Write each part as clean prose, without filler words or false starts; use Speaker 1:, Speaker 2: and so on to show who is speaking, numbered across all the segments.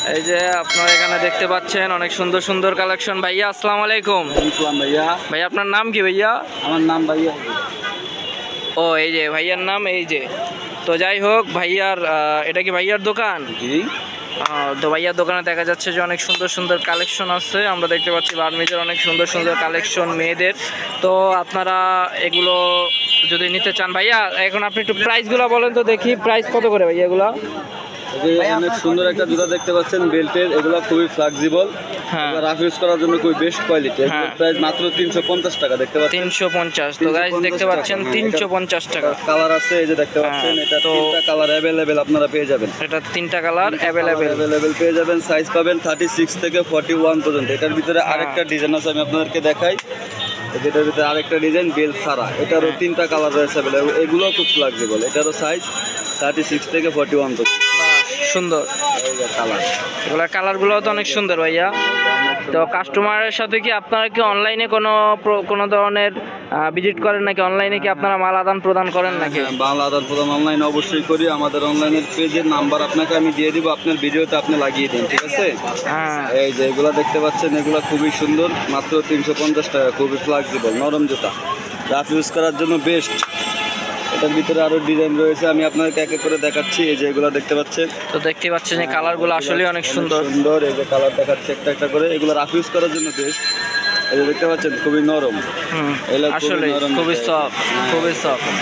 Speaker 1: এই যে আপনারা এখানে দেখতে পাচ্ছেন অনেক সুন্দর সুন্দর কালেকশন। ভাইয়া আসসালামু আলাইকুম।
Speaker 2: ইসলাম ভাইয়া।
Speaker 1: ভাইয়া আপনার নাম কি ভাইয়া?
Speaker 2: আমার নাম ভাইয়া।
Speaker 1: ও এই যে ভাইয়ার নাম, এই যে। তো যাই হোক ভাইয়ার এটা কি ভাইয়ার দোকান?
Speaker 2: জি।
Speaker 1: তো ভাইয়ার দোকানে দেখা যাচ্ছে যে অনেক সুন্দর সুন্দর কালেকশন আছে। আমরা দেখতে পাচ্ছি বার্মিজের অনেক সুন্দর সুন্দর কালেকশন মেয়েদের। তো আপনারা এগুলো যদি নিতে চান ভাইয়া, এখন আপনি একটু প্রাইসগুলো বলেন তো দেখি, প্রাইস কত করে ভাইয়া এগুলো?
Speaker 2: অনেক সুন্দর একটা জুতা দেখতে পাচ্ছেন বেল্টের, এগুলো খুবই ফ্লেক্সিবল।
Speaker 1: হ্যাঁ,
Speaker 2: রাফ ইউজ করার জন্য খুবই বেস্ট কোয়ালিটি।
Speaker 1: হ্যাঁ।
Speaker 2: প্রাইস মাত্র 350 টাকা দেখতে পাচ্ছেন।
Speaker 1: 350। তো গাইস দেখতে পাচ্ছেন 350 টাকা।
Speaker 2: কালার আছে এই যে দেখতে পাচ্ছেন, এটা
Speaker 1: তো
Speaker 2: তিনটা কালার अवेलेबल আপনারা পেয়ে যাবেন।
Speaker 1: এটা তিনটা কালার অ্যাভেলেবেল
Speaker 2: পেয়ে যাবেন। সাইজ পাবেন 36 থেকে 41 পর্যন্ত। এটার ভিতরে আরেকটা ডিজাইন আছে, আমি আপনাদেরকে দেখাই। যেটার ভিতরে আরেকটা ডিজাইন বেল ছাড়া, এটারও তিনটা কালার রয়েছে अवेलेबल। এগুলোও খুব ফ্লেক্সিবল। এটারও সাইজ 36 থেকে 41 পর্যন্ত।
Speaker 1: সুন্দর
Speaker 2: কালার,
Speaker 1: এগুলোর কালারগুলো তো অনেক সুন্দর ভাইয়া। তো কাস্টমারের সাথে কি আপনারা কি অনলাইনে কোনো ধরনের ভিজিট করেন নাকি? অনলাইনে কি আপনারা মাল আদান প্রদান করেন নাকি?
Speaker 2: বাংলা আদান প্রদান অনলাইনে অবশ্যই করি। আমাদের অনলাইনের পেজের নাম্বার আপনাকে আমি দিয়ে দিব, আপনার ভিডিওতে আপনি লাগিয়ে দিন, ঠিক আছে?
Speaker 1: হ্যাঁ,
Speaker 2: এই যে এগুলা দেখতে পাচ্ছেন, এগুলা খুবই সুন্দর, মাত্র 350 টাকা। খুবই ফ্লেক্সিবল নরম জুতা, রাফ ইউজ করার জন্য বেস্ট। এটার ভিতরে আরো ডিজাইন রয়েছে, আমি আপনাকে এক এক করে দেখাচ্ছি। এই যে এগুলো দেখতে পাচ্ছেন,
Speaker 1: তো দেখতে পাচ্ছেন যে কালারগুলো আসলে অনেক সুন্দর।
Speaker 2: এই যে কালার দেখাচ্ছে একটা একটা করে। এগুলো রাফ ইউজ করার জন্য বেস্ট। এই যে দেখতে পাচ্ছেন খুবই নরম।
Speaker 1: আসলে খুবই সফট, খুবই সফট।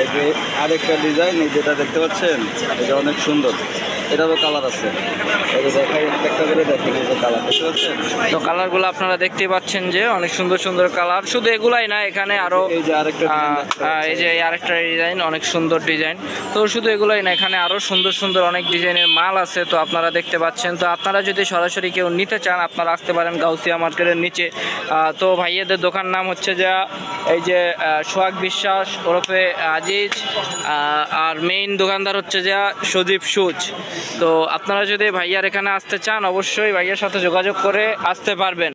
Speaker 2: এই যে আরেকটা ডিজাইন, এই যেটা দেখতে পাচ্ছেন, এটা অনেক সুন্দর। এটারও কালার আছে, এটা দেখাই একটা একটা করে দেখেন। এই যে কালার দেখতে পাচ্ছেন,
Speaker 1: তো কালারগুলো আপনারা দেখতে পাচ্ছেন যে অনেক সুন্দর সুন্দর কালার। শুধু এগুলাই না, এখানে আরো
Speaker 2: এই যে আরেকটা
Speaker 1: এই যে আরেকটা ডিজাইন, অনেক সুন্দর ডিজাইন। তো শুধু এগুলাই না, এখানে আরো সুন্দর সুন্দর অনেক ডিজাইনের মাল আছে। তো আপনারা দেখতে পাচ্ছেন। তো আপনারা যদি সরাসরি কেউ নিতে চান, আপনারা আসতে পারেন গাউসিয়া মার্কেটের নিচে। তো ভাইয়াদের দোকান নাম হচ্ছে যে এই যে সোহাগ বিশ্বাস ওরফে আজিজ, আর মেইন দোকানদার হচ্ছে যে সজীব সুজ। তো আপনারা যদি ভাইয়ার এখানে আসতে চান, অবশ্যই ভাইয়ার সাথে যোগাযোগ করে আসতে পারবেন।